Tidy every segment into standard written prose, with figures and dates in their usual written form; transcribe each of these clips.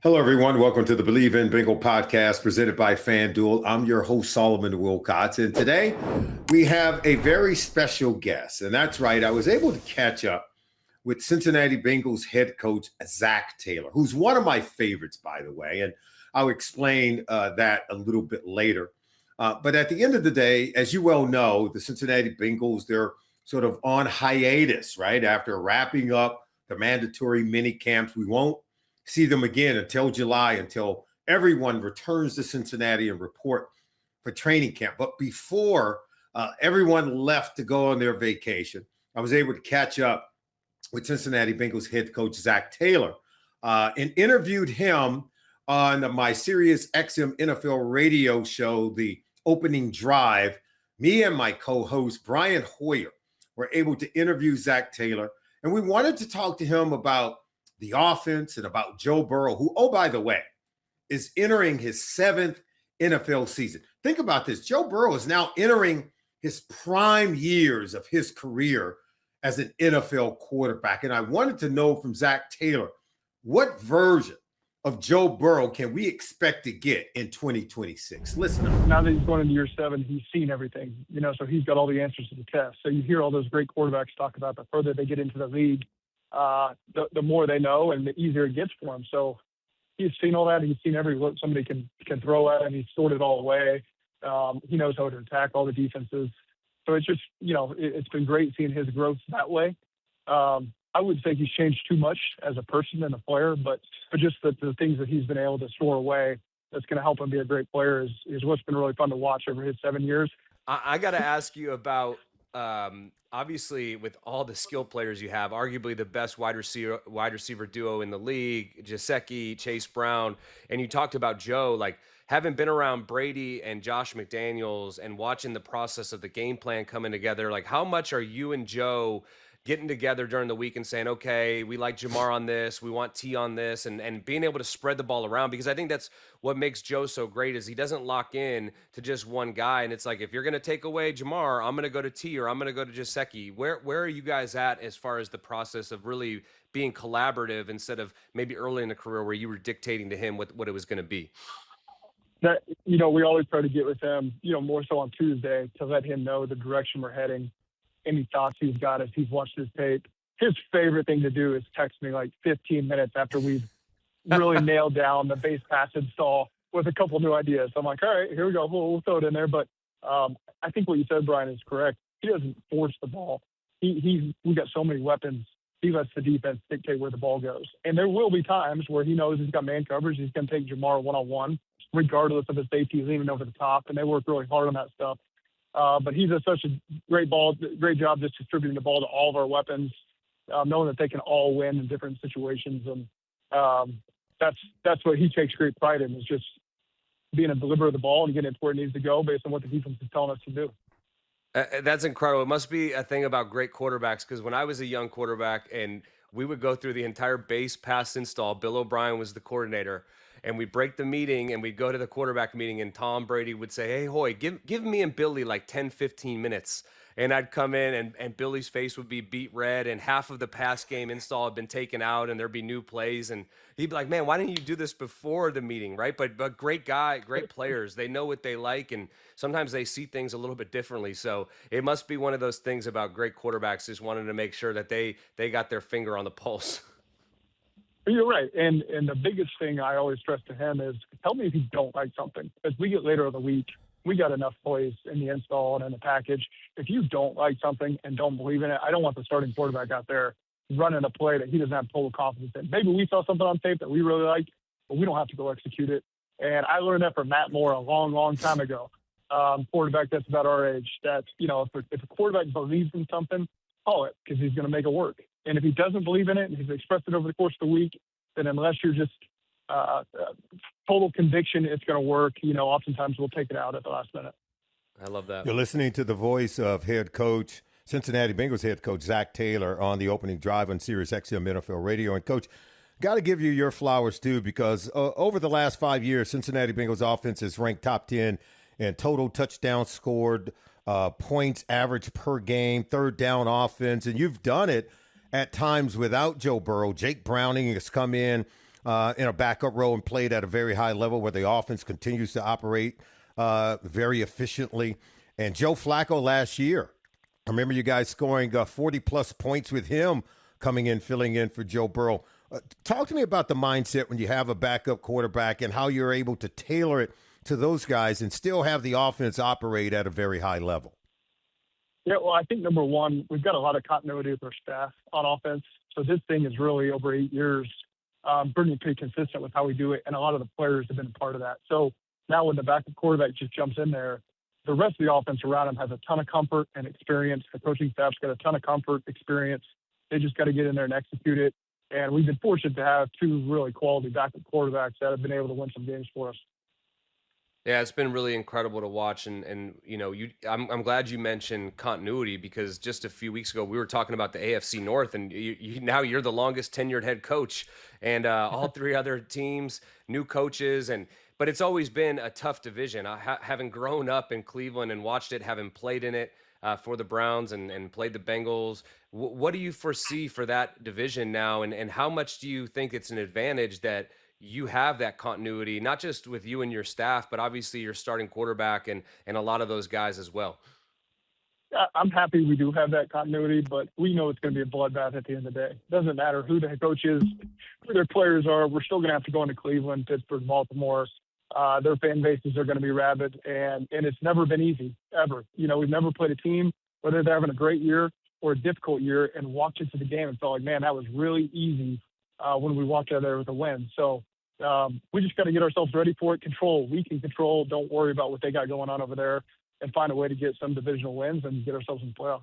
Hello, everyone. Welcome to the Believe in Bengal podcast presented by FanDuel. I'm your host, Solomon Wilcots. And today we have a very special guest. And that's right. I was able to catch up with Cincinnati Bengals head coach Zac Taylor, who's one of my favorites, by the way. And I'll explain that a little bit later. But at the end of the day, as you well know, the Cincinnati Bengals, they're sort of on hiatus, right? After wrapping up the mandatory mini camps, we won't see them again until July, until everyone returns to Cincinnati and report for training camp. But before everyone left to go on their vacation, I was able to catch up with Cincinnati Bengals head coach Zac Taylor and interviewed him on my Sirius XM NFL radio show, The Opening Drive. Me and my co-host, Brian Hoyer, were able to interview Zac Taylor, and we wanted to talk to him about the offense and about Joe Burrow, who, oh, by the way, is entering his 7th NFL season. Think about this. Joe Burrow is now entering his prime years of his career as an NFL quarterback. And I wanted to know from Zac Taylor, what version of Joe Burrow can we expect to get in 2026? Listen up. Now that he's going into year 7, he's seen everything, so he's got all the answers to the test. So you hear all those great quarterbacks talk about the further they get into the league, the more they know and the easier it gets for him. So he's seen all that. He's seen every look somebody can throw at him. He's sorted it all away. He knows how to attack all the defenses. So it's just, it's been great seeing his growth that way. I wouldn't think he's changed too much as a person and a player, but just the things that he's been able to store away that's going to help him be a great player is what's been really fun to watch over his 7 years. I got to ask you about obviously, with all the skill players you have, arguably the best wide receiver duo in the league, Gesicki, Chase Brown, and you talked about Joe, like having been around Brady and Josh McDaniels and watching the process of the game plan coming together, like how much are you and Joe getting together during the week and saying, okay, we like Jamar on this, we want T on this, and being able to spread the ball around? Because I think that's what makes Joe so great is he doesn't lock in to just one guy. And it's like, if you're going to take away Jamar, I'm going to go to T or I'm going to go to Gesicki. Where are you guys at as far as the process of really being collaborative instead of maybe early in the career where you were dictating to him what it was going to be? That, we always try to get with him, more so on Tuesday to let him know the direction we're heading. Any thoughts he's got as he's watched his tape. His favorite thing to do is text me like 15 minutes after we've really nailed down the base pass install with a couple new ideas. So I'm like, all right, here we go. We'll throw it in there. But I think what you said, Brian, is correct. He doesn't force the ball. We got so many weapons. He lets the defense dictate where the ball goes. And there will be times where he knows he's got man coverage. He's going to take Jamar one-on-one, regardless of his safety leaning over the top. And they work really hard on that stuff. But he's done such a great job just distributing the ball to all of our weapons, knowing that they can all win in different situations. And that's what he takes great pride in, is just being a deliverer of the ball and getting it where it needs to go based on what the defense is telling us to do. That's incredible. It must be a thing about great quarterbacks, because when I was a young quarterback and we would go through the entire base pass install, Bill O'Brien was the coordinator, and we'd break the meeting and we'd go to the quarterback meeting and Tom Brady would say, hey, Hoy, give me and Billy like 10, 15 minutes. And I'd come in and Billy's face would be beat red and half of the pass game install had been taken out and there'd be new plays. And he'd be like, man, why didn't you do this before the meeting, right? But great guy, great players. They know what they like, and sometimes they see things a little bit differently. So it must be one of those things about great quarterbacks, just wanting to make sure that they got their finger on the pulse. You're right. And the biggest thing I always stress to him is, tell me if you don't like something. As we get later in the week, we got enough plays in the install and in the package. If you don't like something and don't believe in it, I don't want the starting quarterback out there running a play that he doesn't have total confidence in. Maybe we saw something on tape that we really liked, but we don't have to go execute it. And I learned that from Matt Moore a long, long time ago. Quarterback that's about our age. That, if a quarterback believes in something, call it, because he's going to make it work. And if he doesn't believe in it and he's expressed it over the course of the week, then unless you're just total conviction it's going to work, oftentimes we'll take it out at the last minute. I love that. You're listening to the voice of head coach, Cincinnati Bengals head coach Zac Taylor on the opening drive on Sirius XM NFL Radio. And, Coach, got to give you your flowers, too, because over the last 5 years, Cincinnati Bengals offense is ranked top 10 in total touchdowns scored, points average per game, third down offense. And you've done it at times without Joe Burrow. Jake Browning has come in in a backup role and played at a very high level where the offense continues to operate very efficiently. And Joe Flacco last year, I remember you guys scoring 40-plus points with him coming in, filling in for Joe Burrow. Talk to me about the mindset when you have a backup quarterback and how you're able to tailor it to those guys and still have the offense operate at a very high level. Yeah, well, I think number one, we've got a lot of continuity with our staff on offense. So this thing is really over 8 years, pretty consistent with how we do it, and a lot of the players have been a part of that. So now when the backup quarterback just jumps in there, the rest of the offense around him has a ton of comfort and experience. The coaching staff's got a ton of comfort, experience. They just got to get in there and execute it. And we've been fortunate to have two really quality backup quarterbacks that have been able to win some games for us. Yeah, it's been really incredible to watch, and I'm glad you mentioned continuity, because just a few weeks ago we were talking about the AFC North, and now you're the longest tenured head coach, and all three other teams, new coaches, but it's always been a tough division. Having grown up in Cleveland and watched it, having played in it for the Browns and played the Bengals, what do you foresee for that division now, and how much do you think it's an advantage that you have that continuity, not just with you and your staff, but obviously your starting quarterback and a lot of those guys as well? I'm happy we do have that continuity, but we know it's going to be a bloodbath at the end of the day. It doesn't matter who the head coach is, who their players are. We're still going to have to go into Cleveland, Pittsburgh, Baltimore. Their fan bases are going to be rabid, and it's never been easy, ever. We've never played a team, whether they're having a great year or a difficult year, and walked into the game and felt like, man, that was really easy when we walked out of there with a win. So we just got to get ourselves ready for it. Control what we can control. Don't worry about what they got going on over there, and find a way to get some divisional wins and get ourselves in the playoffs.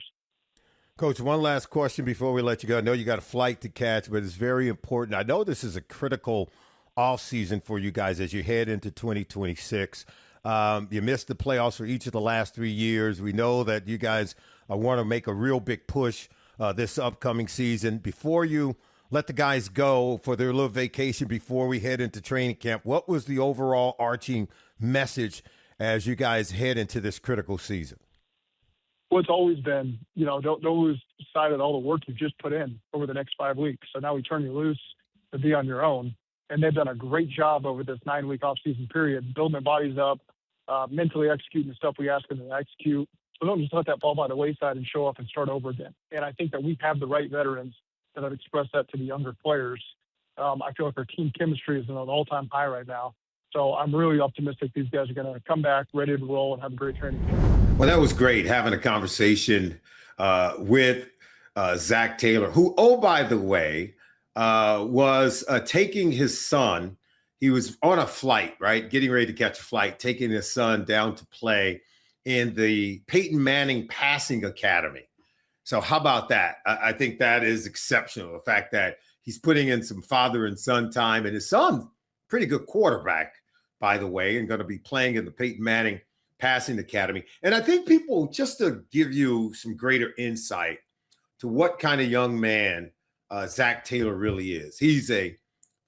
Coach, one last question before we let you go. I know you got a flight to catch, but it's very important. I know this is a critical offseason for you guys as you head into 2026. You missed the playoffs for each of the last 3 years. We know that you guys want to make a real big push this upcoming season. Before you let the guys go for their little vacation before we head into training camp, what was the overall arching message as you guys head into this critical season? Well, it's always been, don't lose sight of all the work you've just put in over the next 5 weeks. So now we turn you loose to be on your own. And they've done a great job over this 9-week off-season period, building their bodies up, mentally executing the stuff we ask them to execute. So don't just let that fall by the wayside and show up and start over again. And I think that we have the right veterans that have expressed that to the younger players. I feel like our team chemistry is at an all-time high right now. So I'm really optimistic these guys are going to come back ready to roll and have a great training camp. Well, that was great having a conversation with Zac Taylor, who, oh, by the way, was taking his son. He was on a flight, right? Getting ready to catch a flight, taking his son down to play in the Peyton Manning Passing Academy. So how about that? I think that is exceptional. The fact that he's putting in some father and son time, and his son, pretty good quarterback, by the way, and going to be playing in the Peyton Manning Passing Academy. And I think people, just to give you some greater insight to what kind of young man Zac Taylor really is. He's a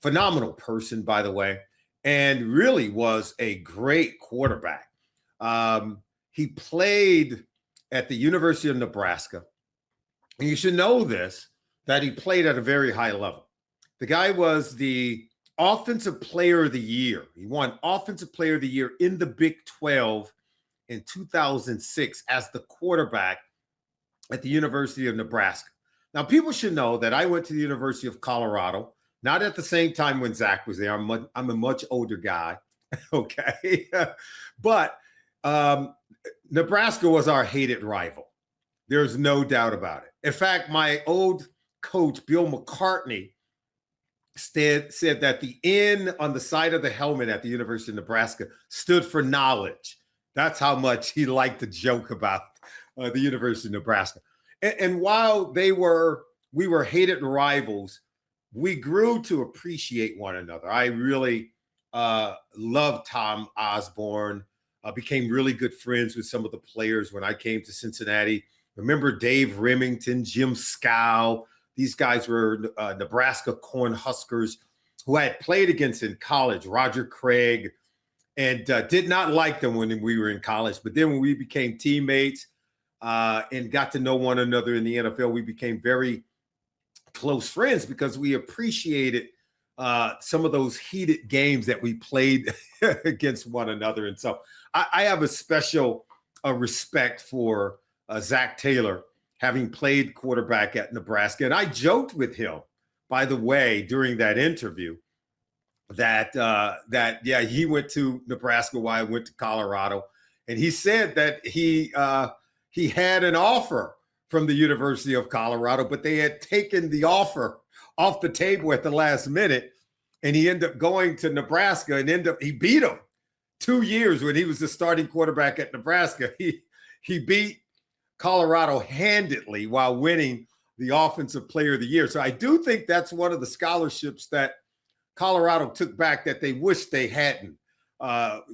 phenomenal person, by the way, and really was a great quarterback. He played at the University of Nebraska. And you should know this, that he played at a very high level. The guy was the Offensive Player of the Year. He won Offensive Player of the Year in the Big 12 in 2006 as the quarterback at the University of Nebraska. Now, people should know that I went to the University of Colorado, not at the same time when Zac was there. I'm a much older guy, okay? But Nebraska was our hated rival. There's no doubt about it. In fact, my old coach, Bill McCartney, said that the N on the side of the helmet at the University of Nebraska stood for knowledge. That's how much he liked to joke about the University of Nebraska. And while we were hated rivals, we grew to appreciate one another. I really loved Tom Osborne, became really good friends with some of the players when I came to Cincinnati. Remember Dave Remington, Jim Scow. These guys were Nebraska Cornhuskers who I had played against in college, Roger Craig, and did not like them when we were in college. But then when we became teammates and got to know one another in the NFL, we became very close friends because we appreciated some of those heated games that we played against one another. And so I have a special respect for Zac Taylor, having played quarterback at Nebraska. And I joked with him, by the way, during that interview that he went to Nebraska while I went to Colorado. And he said that he had an offer from the University of Colorado, but they had taken the offer off the table at the last minute. And he ended up going to Nebraska and he beat them 2 years when he was the starting quarterback at Nebraska. He beat Colorado handedly while winning the Offensive Player of the Year. So I do think that's one of the scholarships that Colorado took back that they wish they hadn't.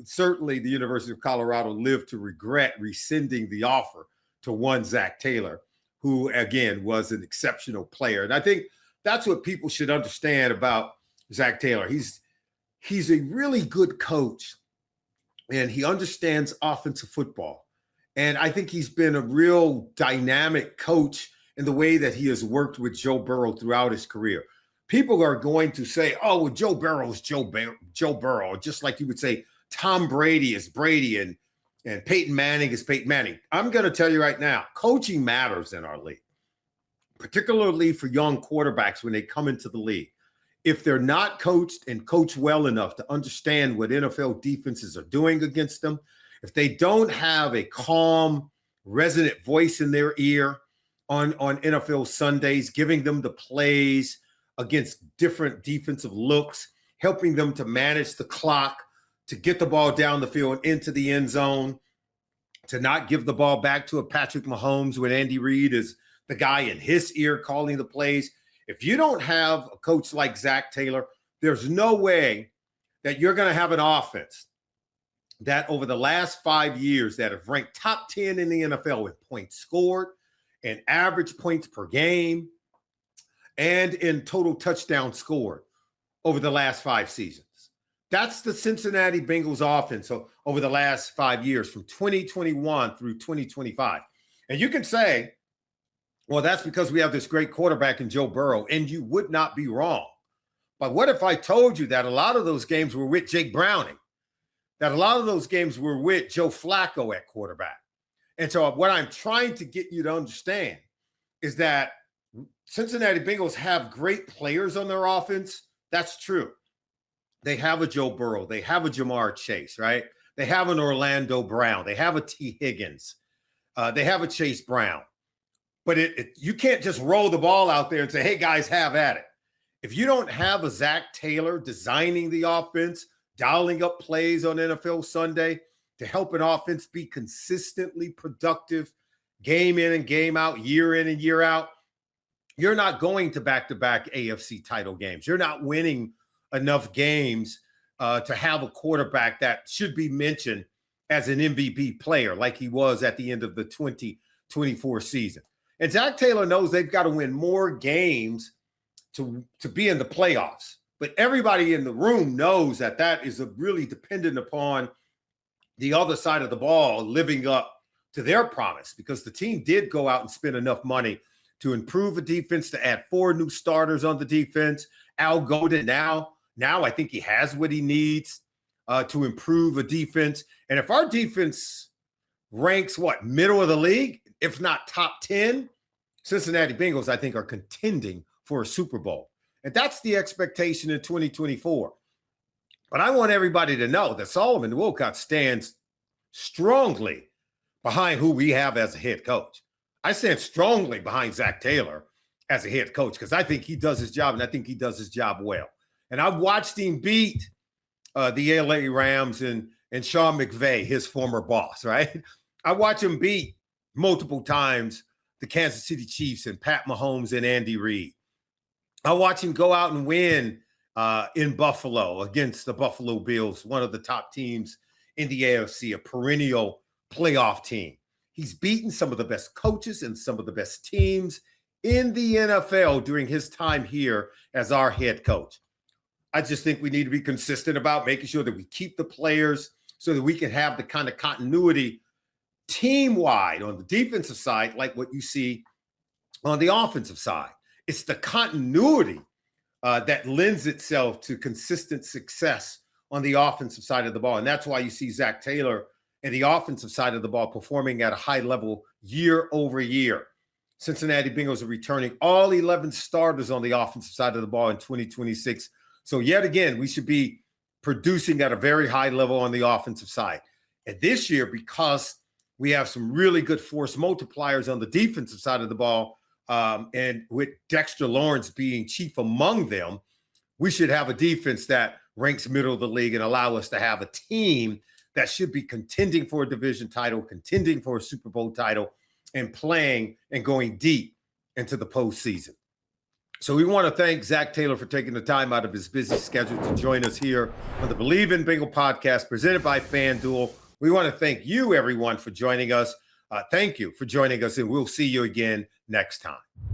Certainly the University of Colorado lived to regret rescinding the offer to one Zac Taylor, who, again, was an exceptional player. And I think that's what people should understand about Zac Taylor. He's a really good coach, and he understands offensive football. And I think he's been a real dynamic coach in the way that he has worked with Joe Burrow throughout his career. People are going to say, oh, well, Joe Burrow is Joe Burrow, just like you would say Tom Brady is Brady and Peyton Manning is Peyton Manning. I'm going to tell you right now, coaching matters in our league, particularly for young quarterbacks when they come into the league. If they're not coached and coached well enough to understand what NFL defenses are doing against them, if they don't have a calm, resonant voice in their ear on NFL Sundays, giving them the plays against different defensive looks, helping them to manage the clock, to get the ball down the field and into the end zone, to not give the ball back to a Patrick Mahomes when Andy Reid is the guy in his ear calling the plays. If you don't have a coach like Zac Taylor, there's no way that you're going to have an offense that over the last 5 years that have ranked top 10 in the NFL in points scored and average points per game and in total touchdowns scored over the last 5 seasons. That's the Cincinnati Bengals offense over the last 5 years, from 2021 through 2025. And you can say, well, that's because we have this great quarterback in Joe Burrow, and you would not be wrong. But what if I told you that a lot of those games were with Jake Browning, that a lot of those games were with Joe Flacco at quarterback? And so what I'm trying to get you to understand is that Cincinnati Bengals have great players on their offense. That's true. They have a Joe Burrow. They have a Jamar Chase, right? They have an Orlando Brown. They have a T. Higgins. They have a Chase Brown. But you can't just roll the ball out there and say, hey, guys, have at it. If you don't have a Zac Taylor designing the offense, dialing up plays on NFL Sunday to help an offense be consistently productive game in and game out, year in and year out, you're not going to back-to-back AFC title games. You're not winning enough games to have a quarterback that should be mentioned as an MVP player like he was at the end of the 2024 season. And Zac Taylor knows they've got to win more games to be in the playoffs. But everybody in the room knows that is really dependent upon the other side of the ball living up to their promise, because the team did go out and spend enough money to improve a defense, to add 4 new starters on the defense. Al Golden now I think he has what he needs to improve a defense. And if our defense ranks middle of the league, if not top 10, Cincinnati Bengals, I think, are contending for a Super Bowl. And that's the expectation in 2024. But I want everybody to know that Solomon Wilcots stands strongly behind who we have as a head coach. I stand strongly behind Zac Taylor as a head coach because I think he does his job, and I think he does his job well. And I've watched him beat the LA Rams and Sean McVay, his former boss, right? I watch him beat multiple times the Kansas City Chiefs and Pat Mahomes and Andy Reid. I watch him go out and win in Buffalo against the Buffalo Bills, one of the top teams in the AFC, a perennial playoff team. He's beaten some of the best coaches and some of the best teams in the NFL during his time here as our head coach. I just think we need to be consistent about making sure that we keep the players so that we can have the kind of continuity team-wide on the defensive side, like what you see on the offensive side. It's the continuity that lends itself to consistent success on the offensive side of the ball. And that's why you see Zac Taylor and the offensive side of the ball performing at a high level year over year. Cincinnati Bengals are returning all 11 starters on the offensive side of the ball in 2026. So yet again, we should be producing at a very high level on the offensive side. And this year, because we have some really good force multipliers on the defensive side of the ball, and with Dexter Lawrence being chief among them, we should have a defense that ranks middle of the league and allow us to have a team that should be contending for a division title, contending for a Super Bowl title, and playing and going deep into the postseason. So we want to thank Zac Taylor for taking the time out of his busy schedule to join us here on the Believe in Bengal podcast presented by FanDuel. We want to thank you, everyone, for joining us. Thank you for joining us, and we'll see you again next time.